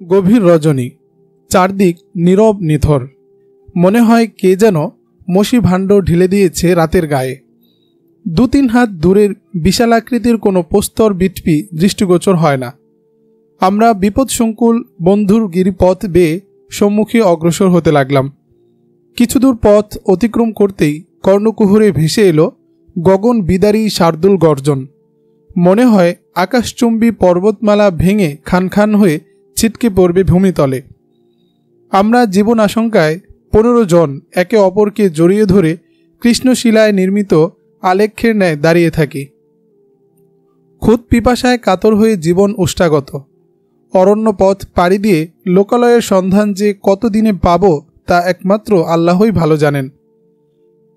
গভীর রজনী, চারদিক নীরব নিথর। মনে হয় কে যেন মসি ভাণ্ড ঢেলে দিয়েছে রাতের গায়ে। 2-3 হাত দূরের বিশালাকৃতির কোনো প্রস্তর বিটপি দৃষ্টিগোচর হয় না। আমরা বিপদসংকুল বন্ধুর গিরিপথ বেয়ে সম্মুখে অগ্রসর হতে লাগলাম। কিছু দূর পথ অতিক্রম করতেই কর্ণকুহরে ভেসে এলো গগন বিদারী শার্দুল গর্জন। মনে হয় আকাশচুম্বী পর্বতমালা ভেঙে খান খান হয়ে ছিটকে পড়বে ভূমিতলে। আমরা জীবন আশঙ্কায় 15 জন একে অপরকে জড়িয়ে ধরে কৃষ্ণশিলায় নির্মিত আলেখ্যের ন্যায় দাঁড়িয়ে থাকি। খুদ পিপাসায় কাতর হয়ে জীবন উষ্টাগত। অরণ্য পথ পাড়ি দিয়ে লোকালয়ের সন্ধান যে কতদিনে পাব তা একমাত্র আল্লাহই ভালো জানেন।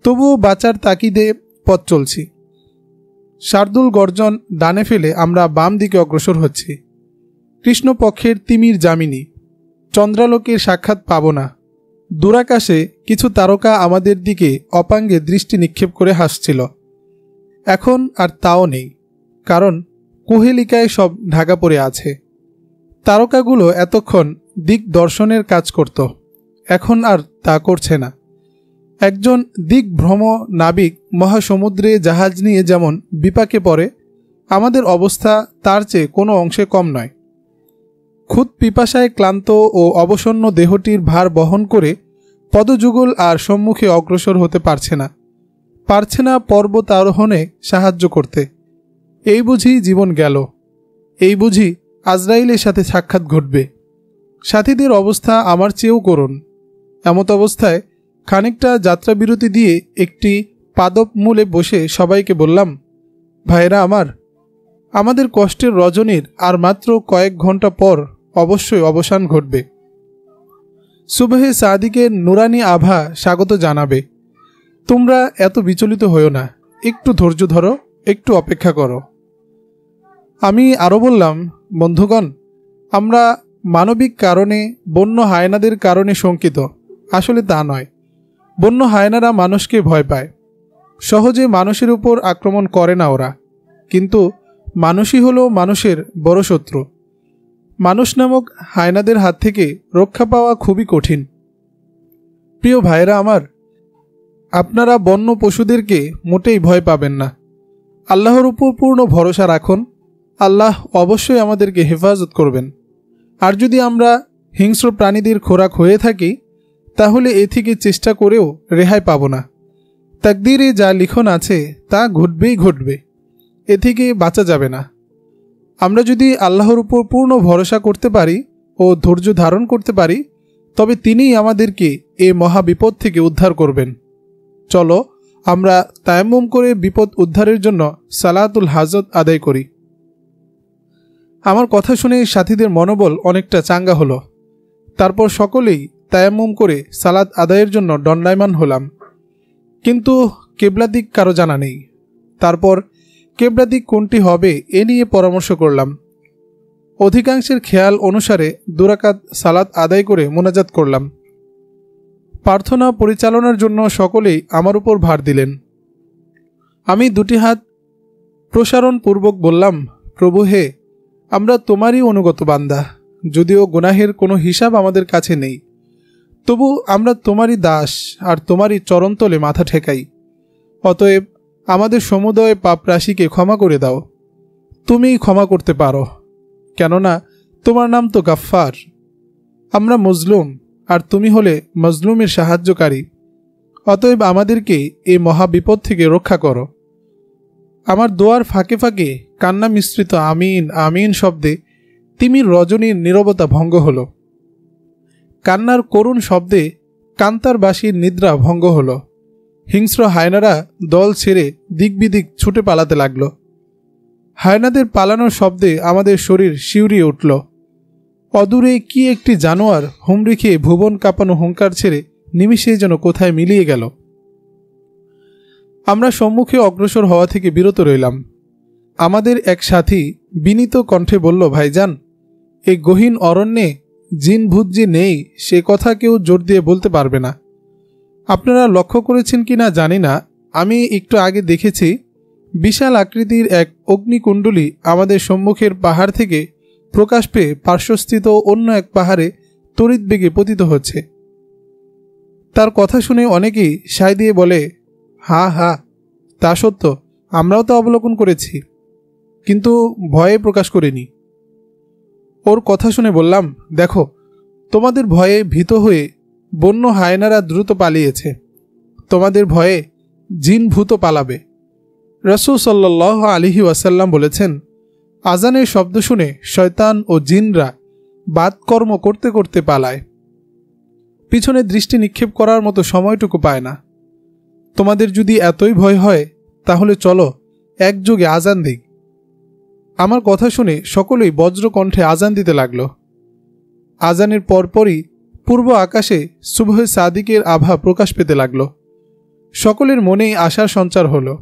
তবুও বাঁচার তাকিদে পথ চলছি। শার্দুল গর্জন ডানে ফেলে আমরা বাম দিকে অগ্রসর হচ্ছি। কৃষ্ণপক্ষের তিমির যামিনী, চন্দ্রালোকের সাক্ষাৎ পাব না। দূরাকাশে কিছু তারকা আমাদের দিকে অপাঙ্গে দৃষ্টি নিক্ষেপ করে হাসছিল। এখন আর তাও নেই, কারণ কুহেলিকায় সব ঢাকা পড়ে আছে। তারকাগুলো এতক্ষণ দিক দর্শনের কাজ করত, এখন আর তা করছে না। একজন দিকভ্রম নাবিক মহাসমুদ্রে জাহাজ নিয়ে যেমন বিপাকে পড়ে, আমাদের অবস্থা তার চেয়ে কোনো অংশে কম নয়। খুদ পিপাসায় ক্লান্ত ও অবসন্ন দেহটির ভার বহন করে পদযুগল আর সম্মুখে অগ্রসর হতে পারছে না পর্বত আরোহণে সাহায্য করতে। এই বুঝি জীবন গেল, এই বুঝি আজরাইলের সাথে সাক্ষাৎ ঘটবে। সাথীদের অবস্থা আমার চেয়েও করুণ। এমত অবস্থায় খানিকটা যাত্রাবিরতি দিয়ে একটি পাদপ মূলে বসে সবাইকে বললাম, ভাইরা আমাদের কষ্টের রজনীর আর মাত্র কয়েক ঘন্টা পর অবশ্যই অবসান ঘটবে। সুবহে সাদিকের নুরানি আভা স্বাগত জানাবে। তোমরা এত বিচলিত হও না, একটু ধৈর্য ধরো, একটু অপেক্ষা করো। আমি আরও বললাম, বন্ধুগণ, আমরা মানবিক কারণে বন্য হায়নাদের কারণে শঙ্কিত, আসলে তা নয়। বন্য হায়নারা মানুষকে ভয় পায়, সহজে মানুষের উপর আক্রমণ করে না ওরা, কিন্তু মানুষই হলো মানুষের বড় শত্রু। মানুষ নামক হায়নাদের হাত থেকে রক্ষা পাওয়া খুবই কঠিন। প্রিয় ভাইরা আমার, আপনারা বন্য পশুদেরকে মোটেই ভয় পাবেন না। আল্লাহর উপর পূর্ণ ভরসা রাখুন, আল্লাহ অবশ্যই আমাদেরকে হেফাজত করবেন। আর যদি আমরা হিংস্র প্রাণীদের খোরাক হয়ে থাকি, তাহলে এ থেকে চেষ্টা করেও রেহাই পাব না। তাকদীরে যা লিখন আছে তা ঘটবেই ঘটবে, এ থেকে বাঁচা যাবে না। আমরা যদি আল্লাহর উপর পূর্ণ ভরসা করতে পারি ও ধৈর্য ধারণ করতে পারি, তবে তিনিই আমাদেরকে এ মহাবিপদ থেকে উদ্ধার করবেন। চলো আমরা তায়াম্মুম করে বিপদ উদ্ধারের জন্য সালাতুল হাজত আদায় করি। আমার কথা শুনে সাথীদের মনোবল অনেকটা চাঙ্গা হলো। তারপর সকলেই তায়াম্মুম করে সালাত আদায়ের জন্য দণ্ডায়মান হলাম। কিন্তু কেবলা দিক কারো জানা নেই। তারপর কেবলা দিক কোনটি হবে এ নিয়ে পরামর্শ করলাম। অধিকাংশের খেয়াল অনুসারে 2 রাকাত সালাত আদায় করে মোনাজাত করলাম। প্রার্থনা পরিচালনার জন্য সকলেই আমার উপর ভার দিলেন। আমি 2টি হাত প্রসারণপূর্বক বললাম, প্রভু হে, আমরা তোমারই অনুগত বান্দা। যদিও গুনাহের কোনো হিসাব আমাদের কাছে নেই, তবু আমরা তোমারই দাস আর তোমারই চরণতলে মাথা ঠেকাই। অতএব আমাদের সমুদয় পাপ রাশিকে ক্ষমা করে দাও। তুমিই ক্ষমা করতে পারো, কেননা তোমার নাম তো গাফফার। আমরা মজলুম, আর তুমি হলে মজলুমের সাহায্যকারী। অতএব আমাদেরকে এই মহাবিপদ থেকে রক্ষা করো। আমার দোয়ার ফাঁকে ফাঁকে কান্না মিশ্রিত আমিন আমিন শব্দে তিমির রজনীর নীরবতা ভঙ্গ হল। কান্নার করুণ শব্দে কান্তারবাসীর নিদ্রা ভঙ্গ হল। হিংস্র হায়নারা দল ছেড়ে দিক বিদিক ছুটে পালাতে লাগল। হায়নাদের পালানোর শব্দে আমাদের শরীর শিউরিয়ে উঠল। অদূরে কি একটি জানোয়ার হুমড়ি খেয়ে ভুবন কাঁপানো হুঙ্কার ছেড়ে নিমিষেই যেন কোথায় মিলিয়ে গেল। আমরা সম্মুখে অগ্রসর হওয়া থেকে বিরত রইলাম। আমাদের এক সাথী বিনীত কণ্ঠে বলল, ভাইজান, এই গহীন অরণ্যে জিন ভূত যে নেই সে কথা কেউ জোর দিয়ে বলতে পারবে না। আপনারা লক্ষ্য করেছেন কি না জানি না, আমি একটু আগে দেখেছি বিশাল আকৃতির এক অগ্নিকুণ্ডলী আমাদের সম্মুখের পাহাড় থেকে প্রকাশ পেয়ে পার্শ্বস্থিত অন্য এক পাহাড়ে তড়িৎ বেগে পতিত হচ্ছে। তার কথা শুনে অনেকেই সায় দিয়ে বলে, হা হা, তা সত্য, আমরাও তো অবলোকন করেছি, কিন্তু ভয়ে প্রকাশ করিনি। ওর কথা শুনে বললাম, দেখো, তোমাদের ভয়ে ভীত হয়ে বন্য হায়নারা দ্রুত পালিয়েছে, তোমাদের ভয়ে জিন ভূত পালাবে। রাসূল সাল্লাল্লাহু আলাইহি ওয়াসাল্লাম বলেছেন, আজানের শব্দ শুনে শয়তান ও জিনরা বাদকর্ম করতে করতে পালায়, পিছনে দৃষ্টি নিক্ষেপ করার মতো সময়টুকু পায় না। তোমাদের যদি এতই ভয় হয় তাহলে চলো একযোগে আজান দিই। আমার কথা শুনে সকলেই বজ্রকণ্ঠে আজান দিতে লাগলো। আজানের পরপরই পূর্ব আকাশে সুবহে সাদিকের আভা প্রকাশ পেতে লাগলো। সকলের মনেই আশার সঞ্চার হলো,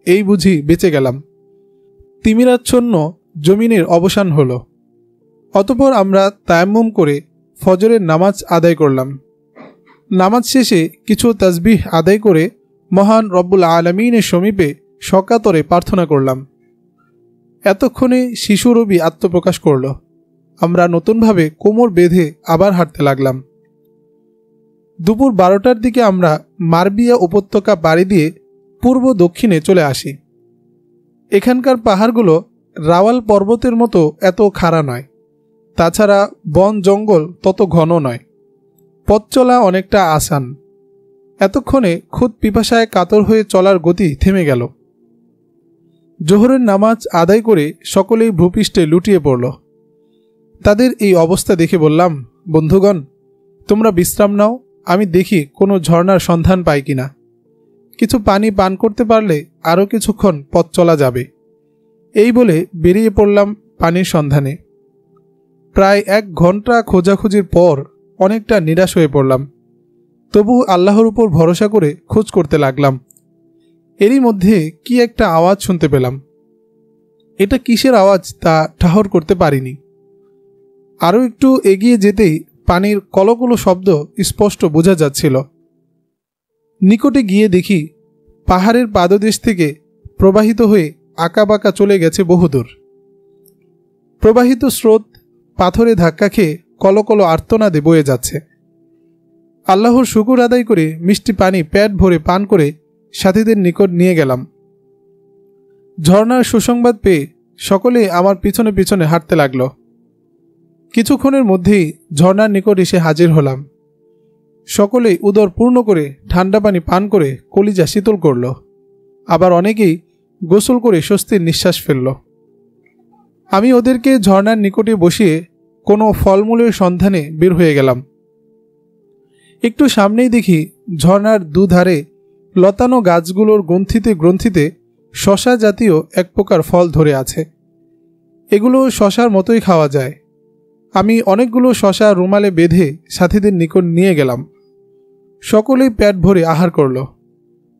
এই বুঝি বেঁচে গেলাম। তিমিরাচ্ছন্ন জমিনের অবসান হলো। অতঃপর আমরা তায়াম্মুম করে ফজরের নামাজ আদায় করলাম। নামাজ শেষে কিছু তাসবিহ আদায় করে মহান রব্বুল আলামিনের সমীপে সকাতরে প্রার্থনা করলাম। এতক্ষণে শিশু রবি আত্মপ্রকাশ করল। আমরা নতুনভাবে কোমর বেঁধে আবার হাঁটতে লাগলাম। দুপুর 12টার দিকে আমরা মারবিয়া উপত্যকা পাড়ি দিয়ে পূর্ব দক্ষিণে চলে আসি। এখানকার পাহাড়গুলো রাওয়াল পর্বতের মতো এত খাড়া নয়, তাছাড়া বন জঙ্গল তত ঘন নয়, পথ চলা অনেকটা আসান। এতক্ষণে খুদ পিপাসায় কাতর হয়ে চলার গতি থেমে গেল। জোহরের নামাজ আদায় করে সকলেই ভূপৃষ্ঠে লুটিয়ে পড়ল। তাদের এই অবস্থা দেখে বললাম, বন্ধুগণ, তোমরা বিশ্রাম নাও, আমি দেখি কোনো ঝর্ণার সন্ধান পাই কিনা। কিছু পানি পান করতে পারলে আরও কিছুক্ষণ পথ চলা যাবে। এই বলে বেরিয়ে পড়লাম পানির সন্ধানে। প্রায় 1 ঘন্টা খোঁজাখুঁজির পর অনেকটা নিরাশ হয়ে পড়লাম। তবু আল্লাহর উপর ভরসা করে খোঁজ করতে লাগলাম। এরই মধ্যে কি একটা আওয়াজ শুনতে পেলাম। এটা কিসের আওয়াজ তা ঠাহর করতে পারিনি। আরও একটু এগিয়ে যেতেই পানির কলকলো শব্দ স্পষ্ট বোঝা যাচ্ছিল। নিকটে গিয়ে দেখি পাহাড়ের পাদদেশ থেকে প্রবাহিত হয়ে আঁকাবাঁকা চলে গেছে বহুদূর। প্রবাহিত স্রোত পাথরে ধাক্কা খেয়ে কলকলো আর্তনাদে বয়ে যাচ্ছে। আল্লাহর শুকর আদায় করে মিষ্টি পানি পেট ভরে পান করে সাথীদের নিকট নিয়ে গেলাম। ঝর্ণার সুসংবাদ পেয়ে সকলে আমার পিছনে পিছনে হাঁটতে লাগলো। কিছুক্ষণের মধ্যেই ঝর্ণার নিকট এসে হাজির হলাম। সকলেই উদর পূর্ণ করে ঠান্ডা পানি পান করে কলিজা শীতল করল। আবার অনেকেই গোসল করে স্বস্তির নিঃশ্বাস ফেলল। আমি ওদেরকে ঝর্ণার নিকটে বসিয়ে কোনো ফলমূলের সন্ধানে বের হয়ে গেলাম। একটু সামনেই দেখি ঝর্ণার দুধারে লতানো গাছগুলোর গ্রন্থিতে গ্রন্থিতে শশা জাতীয় এক প্রকার ফল ধরে আছে। এগুলো শশার মতোই খাওয়া যায়। আমি অনেকগুলো শশা রুমালে বেঁধে সাথীদের নিকট নিয়ে গেলাম। সকলেই পেট ভরে আহার করল।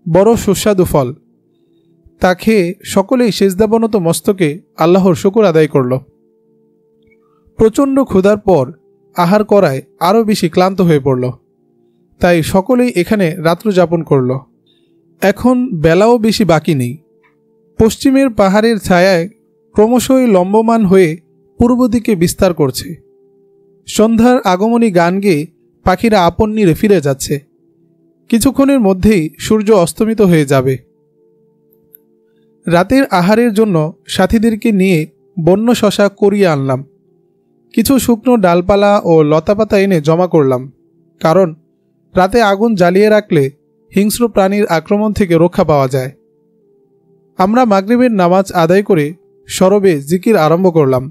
বড় সুস্বাদু ফল। তা খেয়ে সকলেই সেজদাবনত মস্তকে আল্লাহর শুকর আদায় করল। প্রচণ্ড ক্ষুধার পর আহার করায় আরও বেশি ক্লান্ত হয়ে পড়ল। তাই সকলেই এখানে রাত্র যাপন করল। এখন বেলাও বেশি বাকি নেই। পশ্চিমের পাহাড়ের ছায়ায় ক্রমশই লম্বমান হয়ে পূর্ব দিকে বিস্তার করছে। সন্ধ্যার আগমনী গান গেয়ে পাখিরা আপন নীড়ে ফিরে যাচ্ছে। কিছুক্ষণের মধ্যেই সূর্য অস্তমিত হয়ে যাবে। রাতের আহারের জন্য সাথীদেরকে নিয়ে বন্য শশা করিয়ে আনলাম। কিছু শুকনো ডালপালা ও লতাপাতা এনে জমা করলাম, কারণ রাতে আগুন জ্বালিয়ে রাখলে হিংস্র প্রাণীর আক্রমণ থেকে রক্ষা পাওয়া যায়। আমরা মাগরিবের নামাজ আদায় করে সরবে জিকির আরম্ভ করলাম।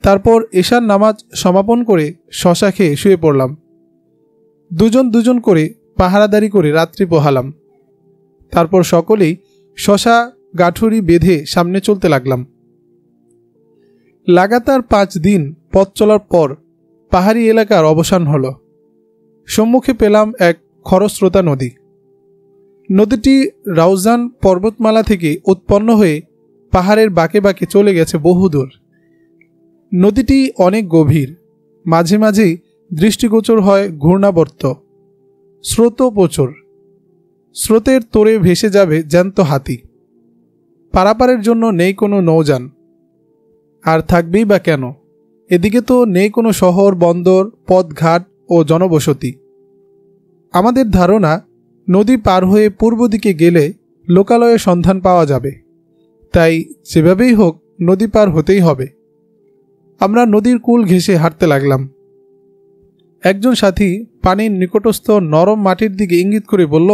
তারপর এশার নামাজ সমাপন করে শশা খেয়ে শুয়ে পড়লাম। দুজন দুজন করে পাহারাদারি করে রাত্রি পোহালাম। তারপর সকলেই শশা গাঠুরি বেঁধে সামনে চলতে লাগলাম। লাগাতার 5 দিন পথ চলার পর পাহাড়ি এলাকার অবসান হল। সম্মুখে পেলাম এক খরস্রোতা নদী। নদীটি রাউজান পর্বতমালা থেকে উৎপন্ন হয়ে পাহাড়ের বাঁকে বাঁকে চলে গেছে বহুদূর। নদীটি অনেক গভীর। মাঝে মাঝেই দৃষ্টিগোচর হয় ঘূর্ণাবর্ত। স্রোতও প্রচুর। স্রোতের তোড়ে ভেসে যাবে জ্যান্ত হাতি। পারাপারের জন্য নেই কোনো নৌযান। আর থাকবেই বা কেন? এদিকে তো নেই কোনো শহর, বন্দর, পথঘাট ও জনবসতি। আমাদের ধারণা নদী পার হয়ে পূর্ব দিকে গেলে লোকালয়ের সন্ধান পাওয়া যাবে, তাই যেভাবেই হোক নদী পার হতেই হবে। আমরা নদীর কূল ঘেঁষে হাঁটতে লাগলাম। একজন সাথী পানির নিকটস্থ নরম মাটির দিকে ইঙ্গিত করে বলল,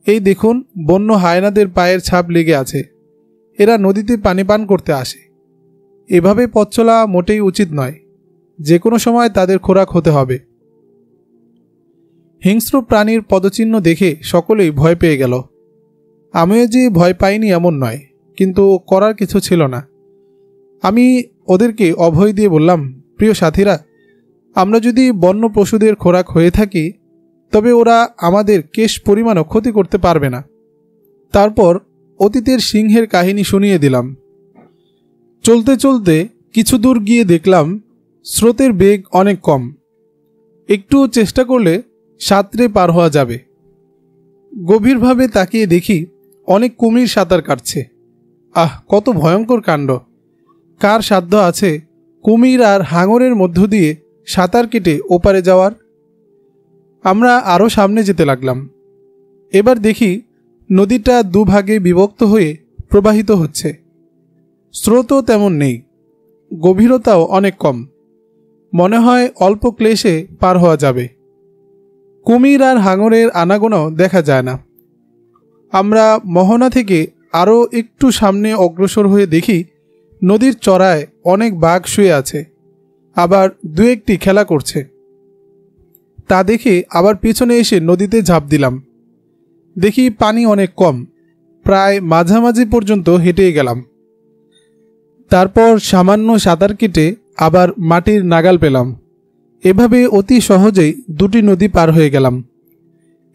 এই দেখুন, বন্য হায়নাদের পায়ের ছাপ লেগে আছে। এরা নদীতে পানি পান করতে আসে। এভাবে পথ চলা মোটেই উচিত নয়। যে কোনো সময় তাদের খোরাক হতে হবে। হিংস্র প্রাণীর পদচিহ্ন দেখে সকলেই ভয় পেয়ে গেল। আমিও যে ভয় পাইনি এমন নয়, কিন্তু করার কিছু ছিল না। আমি ওদেরকে অভয় দিয়ে বললাম, প্রিয় সাথীরা, আমরা যদি বন্য পশুদের খোরাক হয়ে থাকি তবে ওরা আমাদের কেশ পরিমাণও ক্ষতি করতে পারবে না। তারপর অতীতের সিংহের কাহিনী শুনিয়ে দিলাম। চলতে চলতে কিছু দূর গিয়ে দেখলাম স্রোতের বেগ অনেক কম। একটু চেষ্টা করলে সাঁতরে পার হওয়া যাবে। গভীরভাবে তাকিয়ে দেখি অনেক কুমির সাঁতার কাটছে। আহ, কত ভয়ঙ্কর কাণ্ড! কার সাধ্য আছে কুমির আর হাঙরের মধ্য দিয়ে সাঁতার কেটে ওপারে যাওয়ার? আমরা আরও সামনে যেতে লাগলাম। এবার দেখি নদীটা দুভাগে বিভক্ত হয়ে প্রবাহিত হচ্ছে। স্রোতও তেমন নেই, গভীরতাও অনেক কম। মনে হয় অল্প ক্লেশে পার হওয়া যাবে। কুমির আর হাঙরের আনাগোনাও দেখা যায় না। আমরা মোহনা থেকে আরও একটু সামনে অগ্রসর হয়ে দেখি নদীর চড়ায় অনেক বাঘ শুয়ে আছে, আবার দু একটি খেলা করছে। তা দেখে আবার পিছনে এসে নদীতে ঝাঁপ দিলাম। দেখি পানি অনেক কম, প্রায় মাঝামাঝি পর্যন্ত হেঁটে গেলাম। তারপর সামান্য সাঁতার কেটে আবার মাটির নাগাল পেলাম। এভাবে অতি সহজেই দুটি নদী পার হয়ে গেলাম।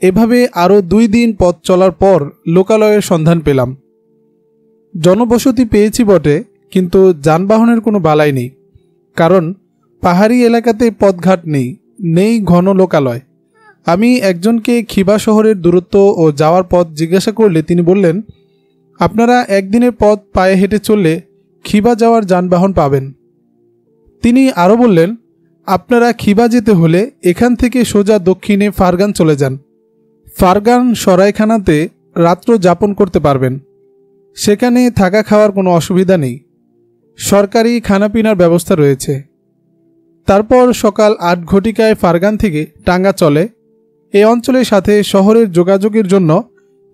এভাবে আরও 2 দিন পথ চলার পর লোকালয়ের সন্ধান পেলাম। জনবসতি পেয়েছি বটে, কিন্তু যানবাহনের কোনো বালাই নেই। কারণ পাহাড়ি এলাকাতে পথঘাট নেই, নেই ঘন লোকালয়। আমি একজনকে খিবা শহরের দূরত্ব ও যাওয়ার পথ জিজ্ঞাসা করলে তিনি বললেন, আপনারা একদিনের পথ পায়ে হেঁটে চললে খিবা যাওয়ার যানবাহন পাবেন। তিনি আরও বললেন, আপনারা খিবা যেতে হলে এখান থেকে সোজা দক্ষিণে ফারগান চলে যান। ফারগান সরাইখানাতে রাত্র যাপন করতে পারবেন। সেখানে থাকা খাওয়ার কোনো অসুবিধা নেই। সরকারি খানাপিনার ব্যবস্থা রয়েছে। তারপর সকাল 8 ঘটিকায় ফারগান থেকে টাঙ্গা চলে। এই অঞ্চলের সাথে শহরের যোগাযোগের জন্য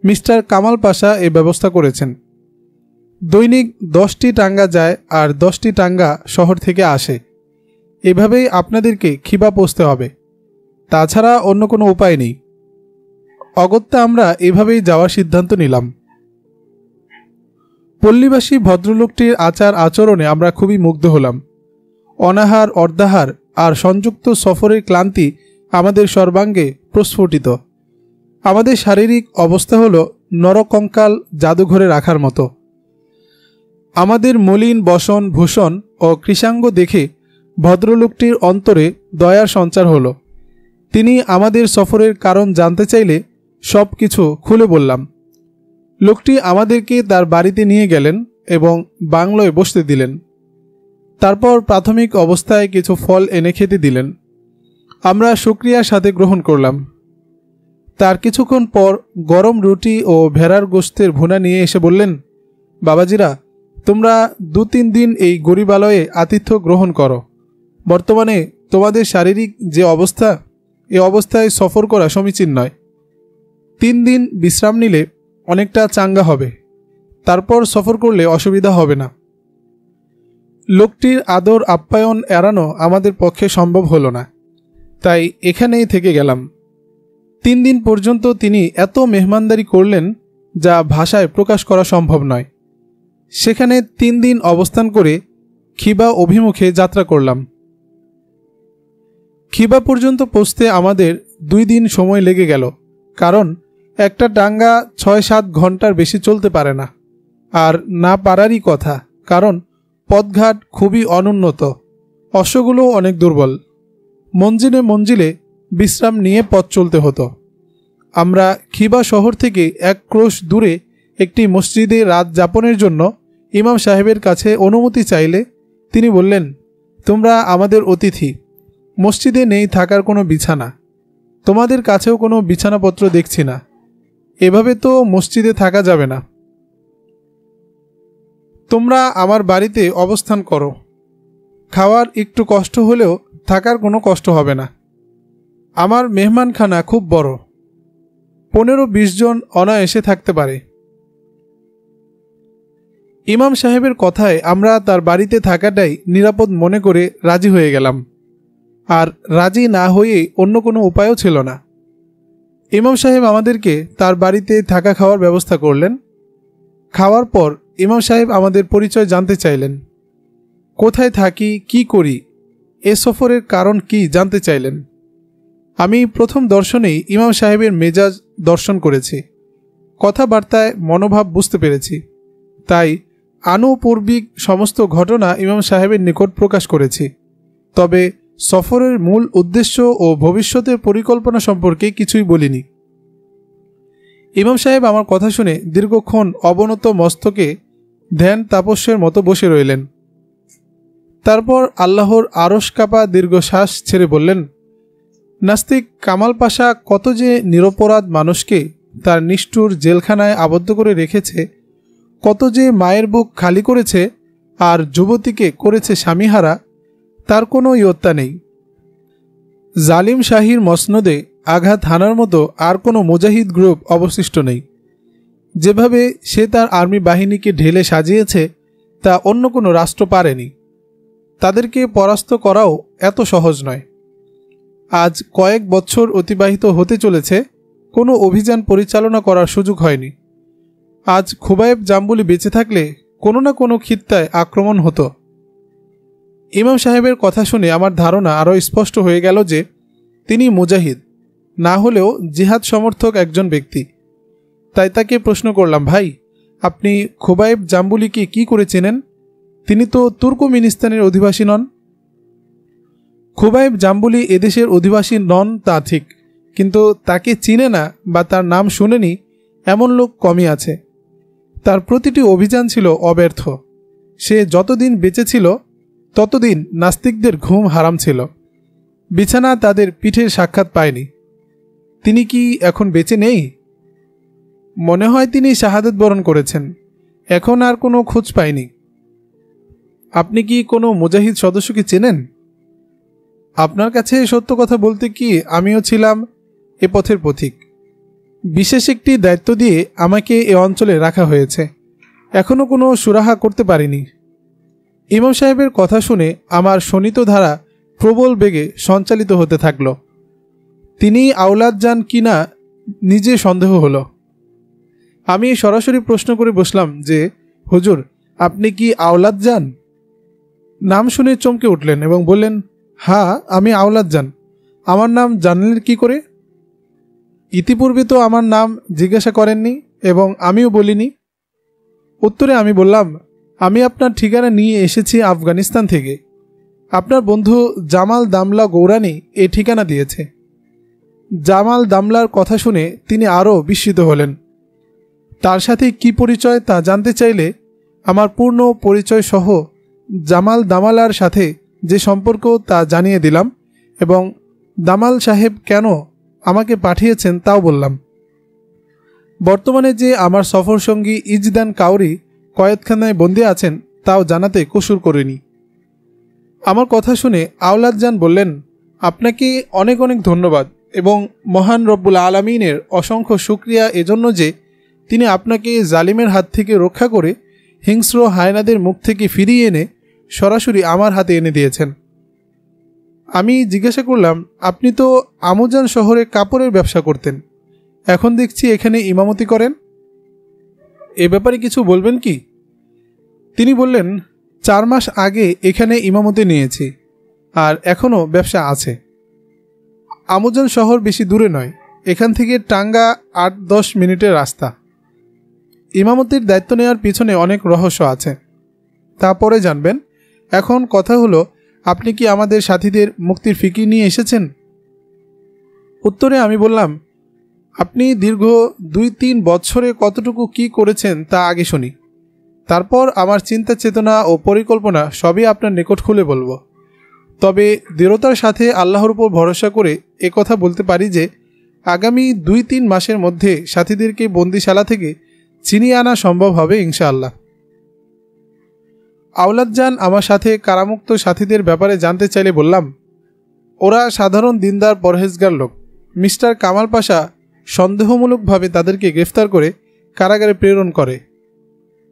মিস্টার কামাল পাশা এ ব্যবস্থা করেছেন। দৈনিক 10টি টাঙ্গা যায় আর 10টি টাঙ্গা শহর থেকে আসে। এভাবেই আপনাদেরকে খিবা পৌঁছতে হবে, তাছাড়া অন্য কোনো উপায় নেই। অগত্যা আমরা এভাবেই যাওয়ার সিদ্ধান্ত নিলাম। পল্লীবাসী ভদ্রলোকটির আচার আচরণে আমরা খুবই মুগ্ধ হলাম। অনাহার, অর্ধাহার আর সংযুক্ত সফরের ক্লান্তি আমাদের সর্বাঙ্গে প্রস্ফুটিত। আমাদের শারীরিক অবস্থা হলো নরকঙ্কাল জাদুঘরে রাখার মতো। আমাদের মলিন বসন ভূষণ ও কৃষাঙ্গ দেখে ভদ্রলোকটির অন্তরে দয়ার সঞ্চার হলো। তিনি আমাদের সফরের কারণ জানতে চাইলে সব কিছু খুলে বললাম। লোকটি আমাদেরকে তার বাড়িতে নিয়ে গেলেন এবং বাংলোয় বসতে দিলেন। তারপর প্রাথমিক অবস্থায় কিছু ফল এনে খেতে দিলেন। আমরা শুকরিয়ার সাথে গ্রহণ করলাম। তার কিছুক্ষণ পর গরম রুটি ও ভেড়ার গোশতের ভুনা নিয়ে এসে বললেন, বাবাজিরা, তোমরা 2-3 দিন এই গরিবালয়ে আতিথ্য গ্রহণ করো। বর্তমানে তোমাদের শারীরিক যে অবস্থা, এ অবস্থায় সফর করা সমীচীন নয়। 3 দিন বিশ্রাম নিলে অনেকটা চাঙ্গা হবে, তারপর সফর করলে অসুবিধা হবে না। লোকটির আদর আপ্যায়ন এড়ানো আমাদের পক্ষে সম্ভব হলো না, তাই এখানেই থেকে গেলাম। 3 দিন পর্যন্ত তিনি এত মেহমানদারি করলেন যা ভাষায় প্রকাশ করা সম্ভব নয়। সেখানে 3 দিন অবস্থান করে খিবা অভিমুখে যাত্রা করলাম। খিবা পর্যন্ত পৌঁছতে আমাদের 2 দিন সময় লেগে গেল, কারণ একটা ডাঙ্গা 6-7 ঘন্টার বেশি চলতে পারে না। আর না পারারই কথা, কারণ পথঘাট খুবই অনুন্নত, অশ্বগুলো অনেক দুর্বল। মঞ্জিলে মঞ্জিলে বিশ্রাম নিয়ে পথ চলতে হতো। আমরা খিবা শহর থেকে 1 ক্রোশ দূরে একটি মসজিদে রাত যাপনের জন্য ইমাম সাহেবের কাছে অনুমতি চাইলে তিনি বললেন, তোমরা আমাদের অতিথি, মসজিদে নেই থাকার কোনো বিছানা, তোমাদের কাছেও কোনো বিছানাপত্র দেখছি না, এভাবে তো মসজিদে থাকা যাবে না। তোমরা আমার বাড়িতে অবস্থান করো, খাওয়ার একটু কষ্ট হলেও থাকার কোনো কষ্ট হবে না। আমার মেহমানখানা খুব বড়, 15-20 জন অনায়াসে থাকতে পারে। ইমাম সাহেবের কথায় আমরা তার বাড়িতে থাকাটাই নিরাপদ মনে করে রাজি হয়ে গেলাম, আর রাজি না হয়ে অন্য কোনো উপায়ও ছিল না। ইমাম সাহেব আমাদেরকে তার বাড়িতে থাকা খাওয়ার ব্যবস্থা করলেন। খাওয়ার পর ইমাম সাহেব আমাদের পরিচয় জানতে চাইলেন, কোথায় থাকি, কি করি, এ সফরের কারণ কি জানতে চাইলেন। আমি প্রথম দর্শনেই ইমাম সাহেবের মেজাজ দর্শন করেছি, কথাবার্তায় মনোভাব বুঝতে পেরেছি, তাই আনুপূর্বিক সমস্ত ঘটনা ইমাম সাহেবের নিকট প্রকাশ করেছি। তবে সফরের মূল উদ্দেশ্য ও ভবিষ্যতের পরিকল্পনা সম্পর্কে কিছুই বলিনি। ইমাম সাহেব আমার কথা শুনে দীর্ঘক্ষণ অবনত মস্তকে ধ্যান তাপস্যের মতো বসে রইলেন। তারপর আল্লাহর আরশ কাঁপা দীর্ঘশ্বাস ছেড়ে বললেন, নাস্তিক কামাল পাশা কত যে নিরপরাধ মানুষকে তার নিষ্ঠুর জেলখানায় আবদ্ধ করে রেখেছে, কত যে মায়ের বুক খালি করেছে আর যুবতীকে করেছে স্বামীহারা, তার কোনো ইয়ত্তা নেই। জালিম শাহীর মসনদে আঘাত হানার মতো আর কোনো মুজাহিদ গ্রুপ অবশিষ্ট নেই। যেভাবে সে তার আর্মি বাহিনীকে ঢেলে সাজিয়েছে তা অন্য কোনো রাষ্ট্র পারেনি। তাদেরকে পরাস্ত করাও এত সহজ নয়। আজ কয়েক বছর অতিবাহিত হতে চলেছে, কোনো অভিযান পরিচালনা করার সুযোগ হয়নি। আজ খুবাইব জাম্বুলি বেঁচে থাকলে কোনো না কোনো খিত্তায় আক্রমণ হতো। ইমাম সাহেবের কথা শুনে আমার ধারণা আরও স্পষ্ট হয়ে গেল যে তিনি মুজাহিদ না হলেও জিহাদ সমর্থক একজন ব্যক্তি। তাই তাকে প্রশ্ন করলাম, ভাই, আপনি খুবাইব জাম্বুলিকে কি করে চেনেন? তিনি তো তুর্কমেনিস্তানের অধিবাসী নন। খুবাইব জাম্বুলি এদেশের অধিবাসী নন তা ঠিক, কিন্তু তাকে চিনে না বা তার নাম শুনেনি এমন লোক কমই আছে। তার প্রতিটি অভিযান ছিল অব্যর্থ। সে যতদিন বেঁচে ছিল ততদিন নাস্তিকদের ঘুম হারাম ছিল, বিছানা তাদের পিঠের সাক্ষাৎ পায়নি। তিনি কি এখন বেঁচে নেই? মনে হয় তিনি শাহাদাত বরণ করেছেন, এখন আর কোনো খোঁজ পায়নি। আপনি কি কোনো মুজাহিদ সদস্যকে চেনেন? আপনার কাছে সত্য কথা বলতে কি আমিও ছিলাম এ পথের পথিক। বিশেষ একটি দায়িত্ব দিয়ে আমাকে এ অঞ্চলে রাখা হয়েছে, এখনও কোনো সুরাহা করতে পারিনি। ইমাম সাহেবের কথা শুনে আমার শোণিত ধারা প্রবল বেগে সঞ্চালিত হতে থাকল। তিনি আওলাদ যান কি না নিজে সন্দেহ হলো। আমি সরাসরি প্রশ্ন করে বসলাম যে, হুজুর, আপনি কি আওলাদ যান? নাম শুনে চমকে উঠলেন এবং বললেন, হ্যাঁ, আমি আওলাদ যান। আমার নাম জানলেন কি করে? ইতিপূর্বে তো আমার নাম জিজ্ঞাসা করেননি এবং আমিও বলিনি। উত্তরে আমি বললাম, আমি আপনার ঠিকানা নিয়ে এসেছি আফগানিস্তান থেকে। আপনার বন্ধু জামাল দামলা গৌরানি এই ঠিকানা দিয়েছে। জামাল দামলার কথা শুনে তিনি আরও বিস্মিত হলেন। তার সাথে কি পরিচয় তা জানতে চাইলে আমার পূর্ণ পরিচয় সহ জামাল দামালার সাথে যে সম্পর্ক তা জানিয়ে দিলাম এবং দামাল সাহেব কেন আমাকে পাঠিয়েছেন তাও বললাম। বর্তমানে যে আমার সফর সঙ্গী ইজদান কাউরি কয়েদখানায় বন্দী আছেন তাও জানাতে কসুর করিনি। আমার কথা শুনে আওলাদ জান বললেন, আপনাকে অনেক অনেক ধন্যবাদ এবং মহান রব্বুল আলামিনের অসংখ্য শুকরিয়া এজন্য যে তিনি আপনাকে জালিমের হাত থেকে রক্ষা করে হিংস্র হায়নাদের মুখ থেকে ফিরিয়ে এনে সরাসরি আমার হাতে এনে দিয়েছেন। আমি জিজ্ঞাসা করলাম, আপনি তো আমুজান শহরে কাপড়ের ব্যবসা করতেন, এখন দেখছি এখানে ইমামতি করেন, এ ব্যাপারে কিছু বলবেন কি? তিনি বললেন, 4 মাস আগে এখানে ইমামতি নিয়েছি আর এখনও ব্যবসা আছে। আমুজান শহর বেশি দূরে নয়, এখান থেকে টাঙ্গা 8-10 মিনিটের রাস্তা। ইমামতির দায়িত্ব নেওয়ার পিছনে অনেক রহস্য আছে, তা পরে জানবেন। এখন কথা হলো, আপনি কি আমাদের সাথীদের মুক্তির ফিকির নিয়ে এসেছেন? উত্তরে আমি বললাম, আপনি দীর্ঘ 2-3 বছরে কতটুকু কি করেছেন তা আগে শুনি, তারপর আমার চিন্তা চেতনা ও পরিকল্পনা সবই আপনার নিকট খুলে বলবো। তবে দৃঢ়তার সাথে আল্লাহর উপর ভরসা করে কথা বলতে পারি যে আগামী 2-3 মাসের মধ্যে সাথীদেরকে বন্দিশালা থেকে ছিনিয়ে আনা সম্ভব হবে ইনশাআল্লাহ। আওলাদজান আমার সাথে কারামুক্ত সাথীদের ব্যাপারে জানতে চাইলে বললাম, ওরা সাধারণ দিনদার পরহেজগার লোক। মিস্টার কামাল পাশা সন্দেহমূলকভাবে তাদেরকে গ্রেফতার করে কারাগারে প্রেরণ করে,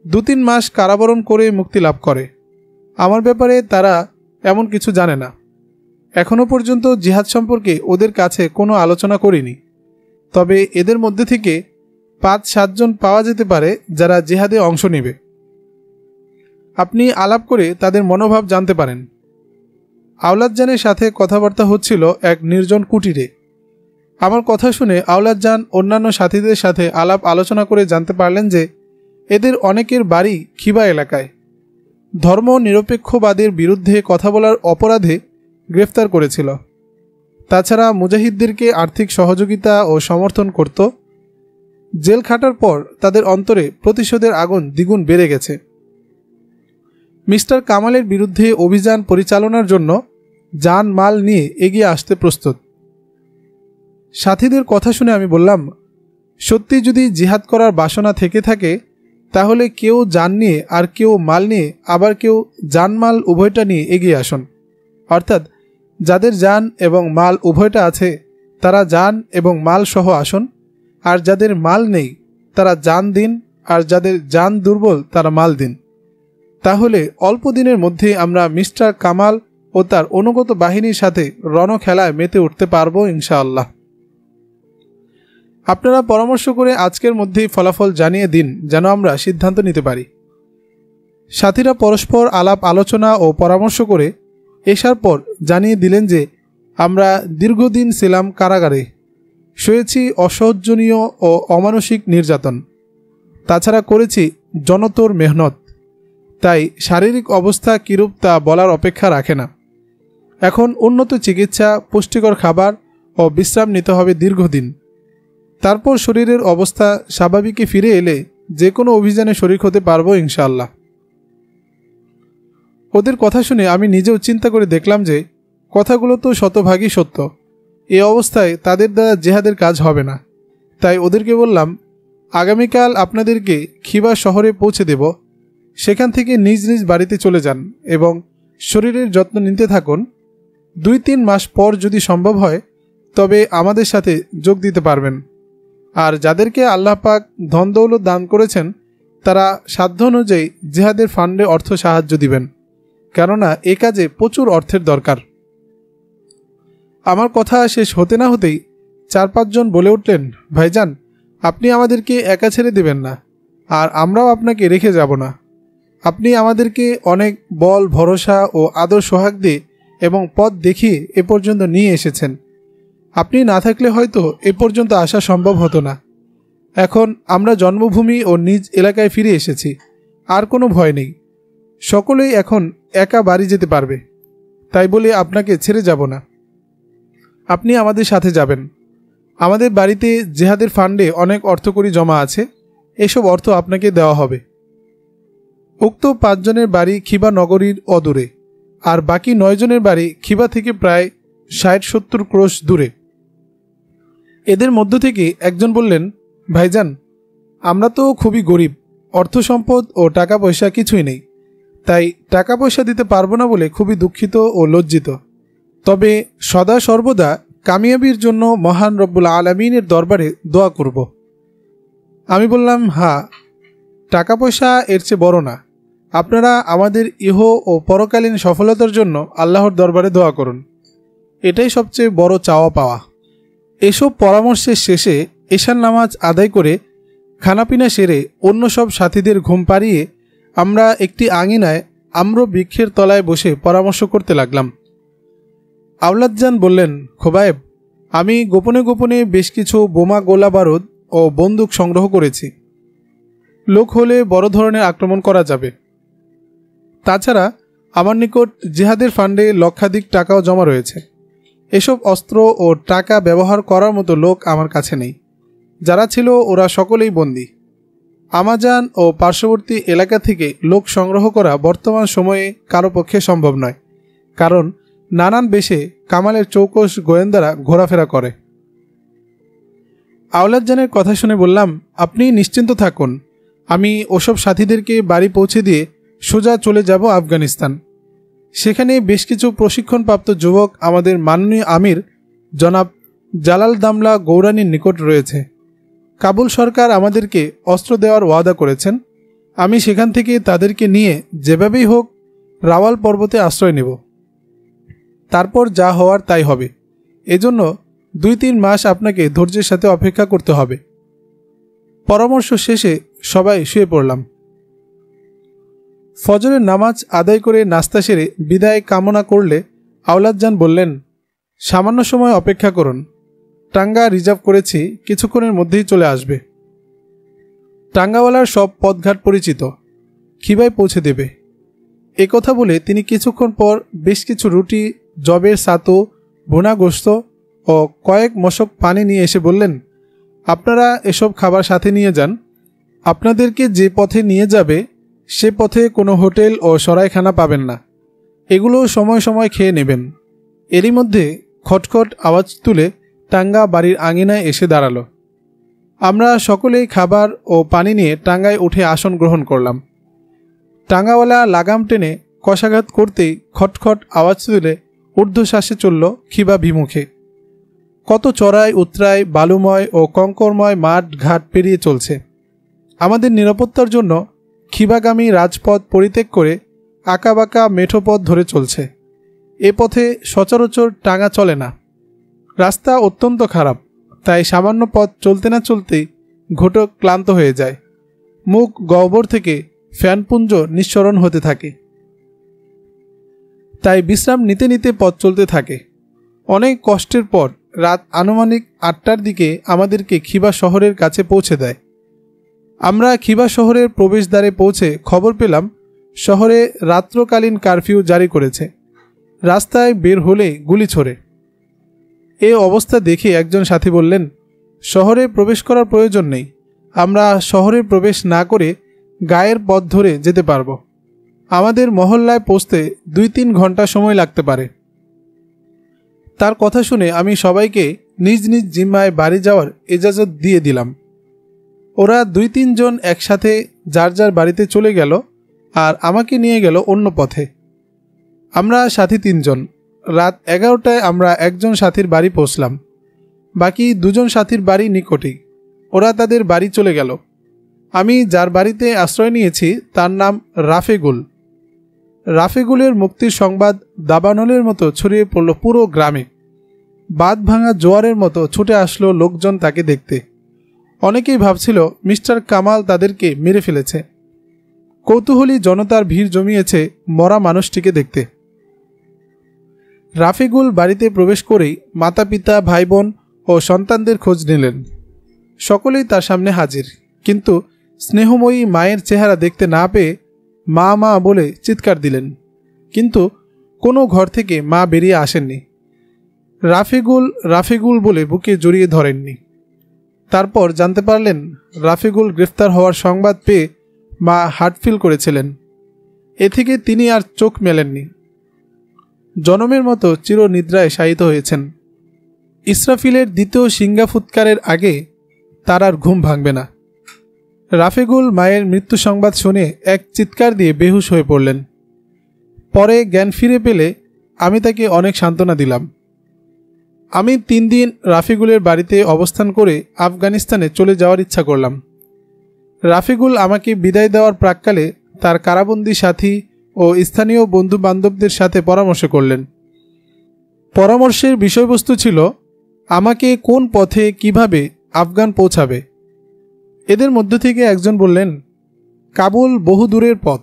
2-3 মাস কারাবরণ করে মুক্তি লাভ করে। আমার ব্যাপারে তারা এমন কিছু জানে না। এখনও পর্যন্ত জিহাদ সম্পর্কে ওদের কাছে কোনো আলোচনা করিনি। তবে এদের মধ্যে থেকে 5-7 জন পাওয়া যেতে পারে যারা জিহাদে অংশ নেবে। আপনি আলাপ করে তাদের মনোভাব জানতে পারেন। আওলাদজানের সাথে কথাবার্তা হচ্ছিল এক নির্জন কুটিরে। আমার কথা শুনে আওলাদজান অন্যান্য সাথীদের সাথে আলাপ আলোচনা করে জানতে পারলেন যে এদের অনেকের বাড়ি খিবা এলাকায়। ধর্ম নিরপেক্ষবাদের বিরুদ্ধে কথা বলার অপরাধে গ্রেফতার করেছিল। তাছাড়া মুজাহিদদেরকে আর্থিক সহযোগিতা ও সমর্থন করত। জেল খাটার পর তাদের অন্তরে প্রতিশোধের আগুন দ্বিগুণ বেড়ে গেছে। মিস্টার কামালের বিরুদ্ধে অভিযান পরিচালনার জন্য জান মাল নিয়ে এগিয়ে আসতে প্রস্তুত। সাথীদের কথা শুনে আমি বললাম, সত্যি যদি জিহাদ করার বাসনা থেকে থাকে তাহলে কেউ জান নিয়ে আর কেউ মাল নিয়ে, আবার কেউ জানমাল উভয়টা নিয়ে এগিয়ে আসুন। অর্থাৎ যাদের জান এবং মাল উভয়টা আছে তারা জান এবং মাল সহ আসুন, আর যাদের মাল নেই তারা জান দিন, আর যাদের জান দুর্বল তারা মাল দিন। তাহলে অল্প দিনের মধ্যে আমরা মিস্টার কামাল ও তার অনুগত বাহিনীর সাথে রণখেলায় মেতে উঠতে পারবো ইনশাআল্লাহ। আপনারা পরামর্শ করে আজকের মধ্যেই ফলাফল জানিয়ে দিন যেন আমরা সিদ্ধান্ত নিতে পারি। সাথীরা পরস্পর আলাপ আলোচনা ও পরামর্শ করে এসার পর জানিয়ে দিলেন যে আমরা দীর্ঘদিন ছিলাম কারাগারে, সয়েছি অসহ্যনীয় ও অমানসিক নির্যাতন, তাছাড়া করেছি জনতোর মেহনত। তাই শারীরিক অবস্থা কিরূপ তা বলার অপেক্ষা রাখে না। এখন উন্নত চিকিৎসা, পুষ্টিকর খাবার ও বিশ্রাম নিতে হবে দীর্ঘদিন। তারপর শরীরের অবস্থা স্বাভাবিকে ফিরে এলে যে কোনো অভিযানে শরিক হতে পারবো ইনশাআল্লাহ। ওদের কথা শুনে আমি নিজেও চিন্তা করে দেখলাম যে কথাগুলো তো শতভাগই সত্য। এই অবস্থায় তাদের দ্বারা জেহাদের কাজ হবে না। তাই ওদেরকে বললাম, আগামীকাল আপনাদেরকে খিবা শহরে পৌঁছে দেব। সেখান থেকে নিজ নিজ বাড়িতে চলে যান এবং শরীরের যত্ন নিতে থাকুন। 2-3 মাস পর যদি সম্ভব হয় তবে আমাদের সাথে যোগ দিতে পারবেন। আর যাদেরকে আল্লাহ পাক ধন দৌলত দান করেছেন তারা সাধ্য অনুযায়ী জিহাদের ফান্ডে অর্থ সাহায্য দিবেন, কেননা এ কাজে প্রচুর অর্থের দরকার। আমার কথা শেষ হতে না হতেই 4-5 জন বলে উঠলেন, ভাইজান আপনি আমাদেরকে একা ছেড়ে দেবেন না, আর আমরাও আপনাকে রেখে যাব না। আপনি আমাদেরকে অনেক বল, ভরসা ও আদর সোহাগ দিয়ে এবং পথ দেখিয়ে এ পর্যন্ত নিয়ে এসেছেন। আপনি না থাকলে হয়তো এ পর্যন্ত আসা সম্ভব হতো না। এখন আমরা জন্মভূমি ও নিজ এলাকায় ফিরে এসেছি, আর কোনো ভয় নেই। সকলেই এখন একা বাড়ি যেতে পারবে, তাই বলে আপনাকে ছেড়ে যাব না। আপনি আমাদের সাথে যাবেন। আমাদের বাড়িতে জেহাদের ফান্ডে অনেক অর্থকড়ি জমা আছে, এসব অর্থ আপনাকে দেওয়া হবে। উক্ত 5 জনের বাড়ি খিবা নগরীর অদূরে, আর বাকি 9 জনের বাড়ি খিবা থেকে প্রায় 60-70 ক্রোশ দূরে। এদের মধ্য থেকে একজন বললেন, ভাইজান আমরা তো খুবই গরিব, অর্থ সম্পদ ও টাকা পয়সা কিছুই নেই, তাই টাকা পয়সা দিতে পারবো না বলে খুবই দুঃখিত ও লজ্জিত। তবে সদা সর্বদা কামিয়াবির জন্য মহান রব্বুল আলামিনের দরবারে দোয়া করব। আমি বললাম, হ্যাঁ, টাকা পয়সা এর চেয়ে বড় না। আপনারা আমাদের ইহ ও পরকালীন সফলতার জন্য আল্লাহর দরবারে দোয়া করুন, এটাই সবচেয়ে বড় চাওয়া পাওয়া। এসব পরামর্শের শেষে এশার নামাজ আদায় করে খানাপিনা সেরে অন্য সব সাথীদের ঘুম পাড়িয়ে আমরা একটি আঙিনায় আম্র বৃক্ষের তলায় বসে পরামর্শ করতে লাগলাম। আওলাদজান বললেন, খোবায়েব আমি গোপনে গোপনে বেশ কিছু বোমা, গোলা বারুদ ও বন্দুক সংগ্রহ করেছি। লোক হলে বড় ধরনের আক্রমণ করা যাবে। তাছাড়া আমার নিকট জিহাদের ফান্ডে লক্ষাধিক টাকাও জমা রয়েছে। এসব অস্ত্র ও টাকা ব্যবহার করার মতো লোক আমার কাছে নেই। যারা ছিল ওরা সকলেই বন্দী। আমাজন ও পার্শ্ববর্তী এলাকা থেকে লোক সংগ্রহ করা বর্তমান সময়ে কারো পক্ষে সম্ভব নয়, কারণ নানান বেশে কামালের চৌকস গোয়েন্দারা ঘোরাফেরা করে। আওলাদজানের কথা শুনে বললাম, আপনি নিশ্চিন্ত থাকুন, আমি ওসব সাথীদেরকে বাড়ি পৌঁছে দিয়ে সোজা চলে যাব আফগানিস্তান। সেখানে বেশ কিছু প্রশিক্ষণপ্রাপ্ত যুবক আমাদের মাননীয় আমির জনাব জালাল দামলা গৌরানির নিকট রয়েছে। কাবুল সরকার আমাদেরকে অস্ত্র দেওয়ার ওয়াদা করেছেন। আমি সেখান থেকে তাদেরকে নিয়ে যেভাবেই হোক রাওয়াল পর্বতে আশ্রয় নেব। তারপর যা হওয়ার তাই হবে। এজন্য 2-3 মাস আপনাকে ধৈর্যের সাথে অপেক্ষা করতে হবে। পরামর্শ শেষে সবাই শুয়ে পড়লাম। ফজরের নামাজ আদায় করে নাস্তা সেরে বিদায় কামনা করলে আওলাদজান বললেন, সামান্য সময় অপেক্ষা করুন, টাঙ্গা রিজার্ভ করেছি, কিছুক্ষণের মধ্যেই চলে আসবে। টাঙ্গাওয়ালার সব পথঘাট পরিচিত, খিবায় পৌঁছে দেবে। কথা বলে তিনি কিছুক্ষণ পর বেশ কিছু রুটি, জবের সাতু, ভুনা গোশত ও কয়েক মশক পানি নিয়ে এসে বললেন, আপনারা এসব খাবার সাথে নিয়ে যান। আপনাদেরকে যে পথে নিয়ে যাবে সে পথে কোনো হোটেল ও সরাইখানা পাবেন না। এগুলো সময় সময় খেয়ে নেবেন। এরই মধ্যে খটখট আওয়াজ তুলে টাঙ্গা বাড়ির আঙিনায় এসে দাঁড়ালো। আমরা সকলেই খাবার ও পানি নিয়ে টাঙ্গায় উঠে আসন গ্রহণ করলাম। টাঙ্গাওয়ালা লাগাম টেনে কষাঘাত করতেই খটখট আওয়াজ তুলে ঊর্ধ্বশ্বাসে চলল খিবা বিমুখে। কত চড়াই উতরাই, বালুময় ও কঙ্করময় মাঠ ঘাট পেরিয়ে চলছে। আমাদের নিরাপত্তার জন্য খিবাগামী রাজপথ পরিত্যাগ করে আঁকাবাঁকা মেঠো পথ ধরে চলছে। এ পথে সচরাচর টাঙ্গা চলে না। রাস্তা অত্যন্ত খারাপ, তাই সামান্য পথ চলতে না চলতেই ঘটক ক্লান্ত হয়ে যায়। মুখ গহ্বর থেকে ফ্যানপুঞ্জ নিঃসরণ হতে থাকে। তাই বিশ্রাম নিতে নিতে পথ চলতে থাকে। অনেক কষ্টের পর রাত আনুমানিক 8টার দিকে আমাদেরকে খিবা শহরের কাছে পৌঁছে দেয়। আমরা খিবা শহরের প্রবেশদ্বারে পৌঁছে খবর পেলাম শহরে রাত্রকালীন কারফিউ জারি করেছে। রাস্তায় বের হলে গুলি ছোড়ে। এ অবস্থা দেখে একজন সাথী বললেন, শহরে প্রবেশ করার প্রয়োজন নেই, আমরা শহরে প্রবেশ না করে গায়ের পথ ধরে যেতে পারব। আমাদের মহল্লায় পৌঁছতে 2-3 ঘন্টা সময় লাগতে পারে। তার কথা শুনে আমি সবাইকে নিজ নিজ জিম্মায় বাড়ি যাওয়ার ইজাজত দিয়ে দিলাম। ওরা 2-3 জন একসাথে যার যার বাড়িতে চলে গেল আর আমাকে নিয়ে গেল অন্য পথে। আমরা সাথী 3 জন। রাত 11টায় আমরা একজন সাথীর বাড়ি পৌঁছলাম। বাকি 2 জন সাথীর বাড়ি নিকটেই। ওরা তাদের বাড়ি চলে গেল। আমি যার বাড়িতে আশ্রয় নিয়েছি তার নাম রাফেগুল। রাফেগুলের মুক্তির সংবাদ দাবানলের মতো ছড়িয়ে পড়ল পুরো গ্রামে। বাঁধ ভাঙা জোয়ারের মতো ছুটে আসলো লোকজন তাকে দেখতে। অনেকেই ভাবছিল মিস্টার কামাল তাদেরকে মেরে ফেলেছে। কৌতূহলী জনতার ভিড় জমিয়েছে মরা মানুষটিকে দেখতে। রাফেগুল বাড়িতে প্রবেশ করেই মাতা পিতা, ভাই বোন ও সন্তানদের খোঁজ নিলেন। সকলেই তার সামনে হাজির, কিন্তু স্নেহময়ী মায়ের চেহারা দেখতে না পেয়ে মা মা বলে চিৎকার দিলেন, কিন্তু কোনো ঘর থেকে মা বেরিয়ে আসেননি। রাফেগুল রাফেগুল বলে বুকে জড়িয়ে ধরেননি। তারপর জানতে পারলেন রাফেগুল গ্রেফতার হওয়ার সংবাদ পেয়ে মা হার্ট ফিল করেছিলেন। এ থেকে তিনি আর চোখ মেলেননি। জনমের মতো চিরনিদ্রায় শায়িত হয়েছেন। ইসরাফিলের দ্বিতীয় সিংহা ফুৎকারের আগে তার আর ঘুম ভাঙবে না। রাফেগুল মায়ের মৃত্যু সংবাদ শুনে এক চিৎকার দিয়ে বেহুশ হয়ে পড়লেন। পরে জ্ঞান ফিরে পেলে আমি তাকে অনেক সান্ত্বনা দিলাম। আমি 3 দিন রাফেগুলের বাড়িতে অবস্থান করে আফগানিস্তানে চলে যাওয়ার ইচ্ছা করলাম। রাফেগুল আমাকে বিদায় দেওয়ার প্রাক্কালে তার কারাবন্দী সাথী ও স্থানীয় বন্ধু বান্ধবদের সাথে পরামর্শ করলেন। পরামর্শের বিষয়বস্তু ছিল আমাকে কোন পথে কিভাবে আফগান পৌঁছাবে। এদের মধ্য থেকে একজন বললেন, কাবুল বহু দূরের পথ,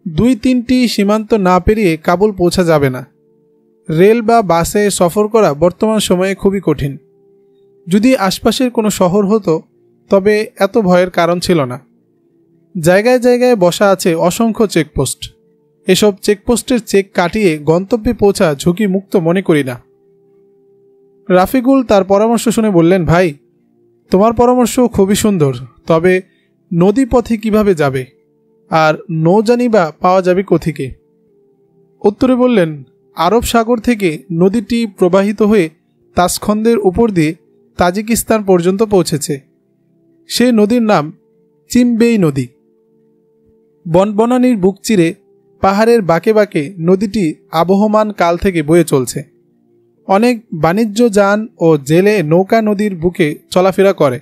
2-3টি সীমান্ত না পেরিয়ে কাবুল পৌঁছা যাবে না। রেল বা বাসে সফর করা বর্তমান সময়ে খুবই কঠিন। যদি আশপাশের কোনো শহর হতো তবে এত ভয়ের কারণ ছিল না। জায়গায় জায়গায় বসা আছে অসংখ্য চেকপোস্ট। এসব চেকপোস্টের চেক কাটিয়ে গন্তব্যে পৌঁছা ঝুঁকি মুক্ত মনে করি না। রাফেগুল তার পরামর্শ শুনে বললেন, ভাই, তোমার পরামর্শ খুবই সুন্দর, তবে নদী পথে কিভাবে যাবে, আর নৌযানই বা পাওয়া যাবে কোথেকে? উত্তরে বললেন, আরব সাগর থেকে নদীটি প্রবাহিত হয়ে তাসখন্দের উপর দিয়ে তাজিকিস্তান পর্যন্ত পৌঁছেছে। সে নদীর নাম চিমবেই নদী। বনবনানীর বুক চিরে পাহাড়ের বাঁকে বাঁকে নদীটি আবহমান কাল থেকে বয়ে চলছে। অনেক বাণিজ্য যান ও জেলে নৌকা নদীর বুকে চলাফেরা করে।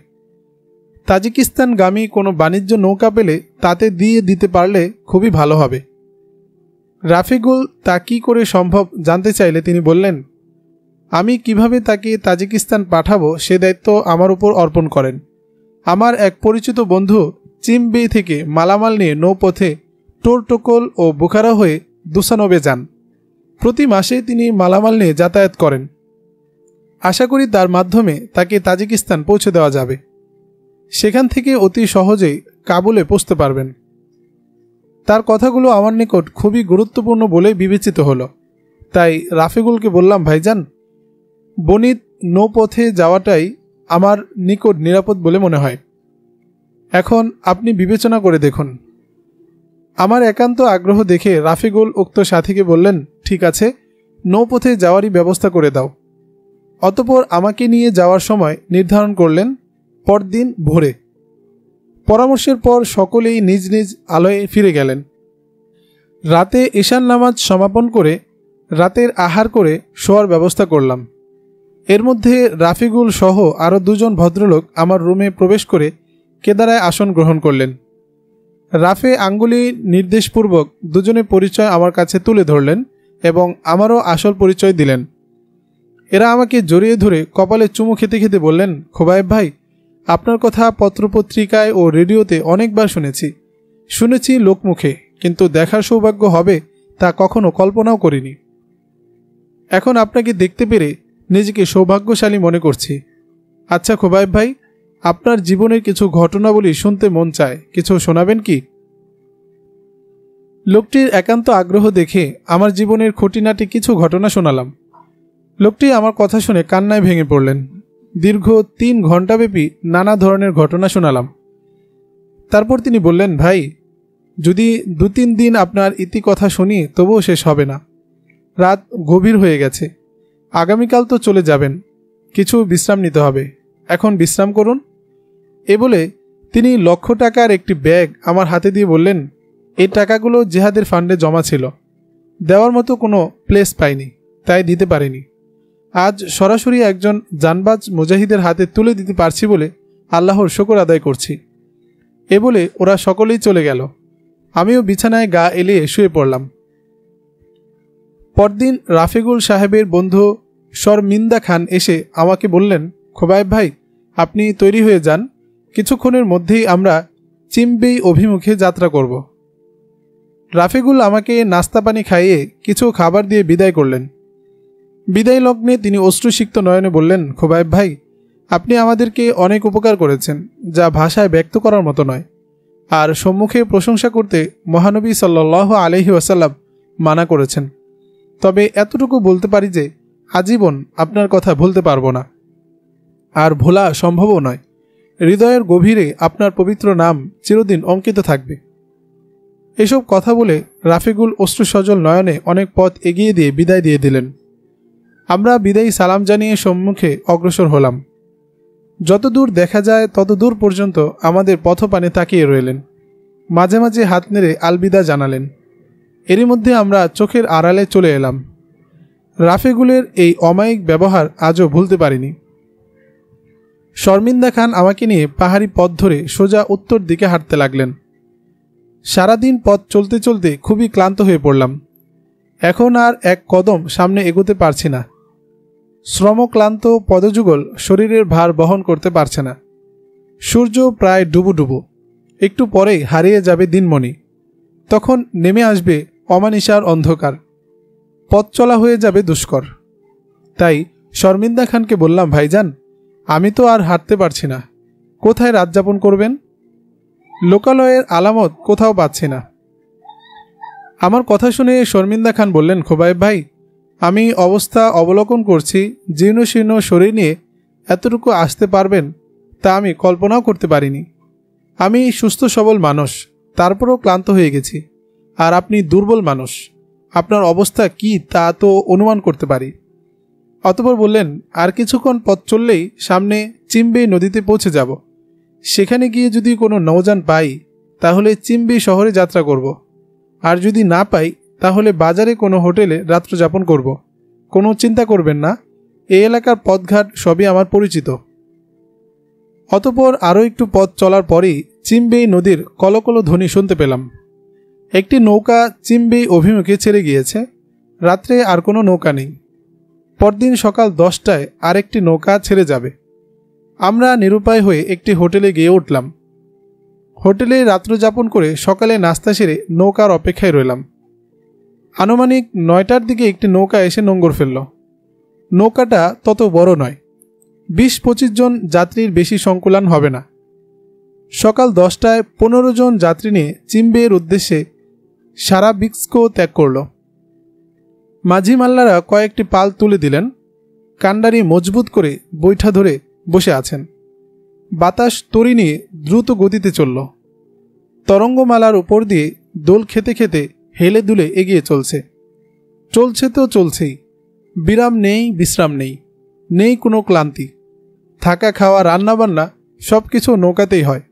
তাজিকিস্তানগামী কোনো বাণিজ্য নৌকা পেলে তাতে দিয়ে দিতে পারলে খুবই ভালো হবে। রাফিগুল তা কী করে সম্ভব জানতে চাইলে তিনি বললেন, আমি কিভাবে তাকে তাজিকিস্তান পাঠাবো সে দায়িত্ব আমার উপর অর্পণ করেন। আমার এক পরিচিত বন্ধু চিমবেই থেকে মালামাল নিয়ে নৌপথে টোরটোকল ও বুখারা হয়ে দুসানবে যান। প্রতি মাসে তিনি মালামাল নিয়ে যাতায়াত করেন। আশা করি তার মাধ্যমে তাকে তাজিকিস্তান পৌঁছে দেওয়া যাবে। সেখান থেকে অতি সহজেই কাবুলে পৌঁছতে পারবেন। তার কথাগুলো আমার নিকট খুবই গুরুত্বপূর্ণ বলে বিবেচিত হলো। তাই রাফিগুলকে বললাম, ভাইজান, বনিত নৌপথে যাওয়াটাই আমার নিকট নিরাপদ বলে মনে হয়। এখন আপনি বিবেচনা করে দেখুন। আমার একান্ত আগ্রহ দেখে রাফিগুল উক্ত সাথীকে বললেন, ঠিক আছে, নৌপথে যাওয়ারই ব্যবস্থা করে দাও। অতঃপর আমাকে নিয়ে যাওয়ার সময় নির্ধারণ করলেন পরদিন ভোরে। পরামর্শের পর সকলেই নিজ নিজ আলোয় ফিরে গেলেন। রাতে ঈশান নামাজ সমাপন করে রাতের আহার করে শোয়ার ব্যবস্থা করলাম। এর মধ্যে রাফিগুল সহ আরও দুজন ভদ্রলোক আমার রুমে প্রবেশ করে কেদারায় আসন গ্রহণ করলেন। রাফে আঙ্গুলি নির্দেশপূর্বক দুজনের পরিচয় আমার কাছে তুলে ধরলেন এবং আমারও আসল পরিচয় দিলেন। এরা আমাকে জড়িয়ে ধরে কপালে চুমু খেতে খেতে বললেন, খোবায়েব ভাই, আপনার কথা পত্রপত্রিকায় ও রেডিওতে অনেকবার শুনেছি লোকমুখে, কিন্তু দেখার সৌভাগ্য হবে তা কখনো কল্পনাও করিনি। এখন আপনাকে দেখতে পেরে নিজেকে সৌভাগ্যশালী মনে করছি। আচ্ছা খোবায়েব ভাই, আপনার জীবনের কিছু ঘটনাবলী শুনতে মন চায়, কিছু শোনাবেন কি? লোকটির একান্ত আগ্রহ দেখে আমার জীবনের খুঁটিনাটি কিছু ঘটনা শোনালাম। লোকটি আমার কথা শুনে কান্নায় ভেঙে পড়লেন। দীর্ঘ 3 ঘণ্টাব্যাপী নানা ধরনের ঘটনা শোনালাম। তারপর তিনি বললেন, ভাই, যদি 2-3 দিন আপনার ইতিকথা শুনি তবুও শেষ হবে না। রাত গভীর হয়ে গেছে, আগামীকাল তো চলে যাবেন, কিছু বিশ্রাম নিতে হবে, এখন বিশ্রাম করুন। এ বলে তিনি লক্ষ টাকার একটি ব্যাগ আমার হাতে দিয়ে বললেন, এই টাকাগুলো জিহাদের ফান্ডে জমা ছিল, দেওয়ার মতো কোনো প্লেস পাইনি, তাই দিতে পারিনি। আজ সরাসরি একজন জানবাজ মুজাহিদের হাতে তুলে দিতে পারছি বলে আল্লাহর শুকর আদায় করছি। এ বলে ওরা সকলেই চলে গেল। আমিও বিছানায় গা এলিয়ে শুয়ে পড়লাম। পরদিন রাফিগুল সাহেবের বন্ধু শর্মিন্দা খান এসে আমাকে বললেন, খোবায়েব ভাই, আপনি তৈরি হয়ে যান, কিছুক্ষণের মধ্যেই আমরা চিমবেই অভিমুখে যাত্রা করব। রাফিগুল আমাকে নাস্তা পানি খাইয়ে কিছু খাবার দিয়ে বিদায় করলেন। বিদায় লগ্নে তিনি অশ্রুসিক্ত নয়নে বললেন, খোবায়েব ভাই, আপনি আমাদেরকে অনেক উপকার করেছেন, যা ভাষায় ব্যক্ত করার মতো নয়। আর সম্মুখে প্রশংসা করতে মহানবী সাল্লাল্লাহু আলাইহি ওয়াসাল্লাম মানা করেছেন। তবে এতটুকু বলতে পারি যে আজীবন আপনার কথা ভুলতে পারবো না, আর ভোলা সম্ভবও নয়। হৃদয়ের গভীরে আপনার পবিত্র নাম চিরদিন অঙ্কিত থাকবে। এসব কথা বলে রাফিগুল অশ্রুসজল নয়নে অনেক পথ এগিয়ে দিয়ে বিদায় দিয়ে দিলেন। আমরা বিদায়ী সালাম জানিয়ে সম্মুখে অগ্রসর হলাম। যতদূর দেখা যায় ততদূর পর্যন্ত আমাদের পথপানে তাকিয়ে রইলেন। মাঝে মাঝে হাত নেড়ে আলবিদা জানালেন। এরই মধ্যে আমরা চোখের আড়ালে চলে এলাম। রাফিগুলের এই অমায়িক ব্যবহার আজও ভুলতে পারিনি। শর্মিন্দা খান আমাকে নিয়ে পাহাড়ি পথ ধরে সোজা উত্তর দিকে হাঁটতে লাগলেন। সারাদিন পথ চলতে চলতে খুবই ক্লান্ত হয়ে পড়লাম। এখন আর এক কদম সামনে এগোতে পারছি না। শ্রমক্লান্ত পদযুগল শরীরের ভার বহন করতে পারছে না। সূর্য প্রায় ডুবুডুবু, একটু পরেই হারিয়ে যাবে দিনমণি। তখন নেমে আসবে অমানিসার অন্ধকার, পথ চলা হয়ে যাবে দুষ্কর। তাই শর্মিন্দা খানকে বললাম, ভাইজান, আমি তো আর হাঁটতে পারছি না, কোথায় রাত যাপন করবেন? লোকালয়ের আলামত কোথাও পাচ্ছি না। আমার কথা শুনে শর্মিন্দা খান বললেন, খোবায়েব ভাই, আমি অবস্থা অবলোকন করছি, জীর্ণশীর্ণ শরীর নিয়ে এতটুকু আসতে পারবেন তা আমি কল্পনাও করতে পারিনি। আমি সুস্থ সবল মানুষ, তারপরও ক্লান্ত হয়ে গেছি। আর আপনি দুর্বল মানুষ, আপনার অবস্থা কি তা তো অনুমান করতে পারি। অতঃপর বললেন, আর কিছুক্ষণ পথ চললেই সামনে চিম্বে নদীতে পৌঁছে যাব। সেখানে গিয়ে যদি কোনো নৌযান পাই তাহলে চিম্বে শহরে যাত্রা করব, আর যদি না পাই তাহলে বাজারে কোনো হোটেলে রাত্র যাপন করব। কোনো চিন্তা করবেন না, এই এলাকার পথঘাট সবই আমার পরিচিত। অতঃপর আরও একটু পথ চলার পরেই চিম্বেই নদীর কলকল ধ্বনি শুনতে পেলাম। একটি নৌকা চিম্বেই অভিমুখে ছেড়ে গিয়েছে। রাত্রে আর কোনো নৌকা নেই। পরদিন সকাল 10টায় আরেকটি নৌকা ছেড়ে যাবে। আমরা নিরুপায় হয়ে একটি হোটেলে গিয়ে উঠলাম। হোটেলে রাত্র যাপন করে সকালে নাস্তা সেরে নৌকার অপেক্ষায় রইলাম। আনুমানিক 9টার দিকে একটি নৌকা এসে নোঙর ফেলল। নৌকাটা তত বড় নয়, 20-25 জন যাত্রীর বেশি সংকুলান হবে না। সকাল 10টায় 15 জন যাত্রী নিয়ে চিম্বের উদ্দেশ্যে সারাবিস্কো ত্যাগ করল। মাঝি মাল্লারা কয়েকটি পাল তুলে দিলেন। কান্ডারি মজবুত করে বৈঠা ধরে বসে আছেন। বাতাস তরি নিয়ে দ্রুত গতিতে চলল। তরঙ্গমালার উপর দিয়ে দোল খেতে খেতে হেলে দুলে এগিয়ে চলছে। চলছে তো চলছেই, বিরাম নেই, বিশ্রাম নেই কোনো ক্লান্তি। থাকা খাওয়া রান্নাবান্না সব কিছু নৌকাতেই হয়।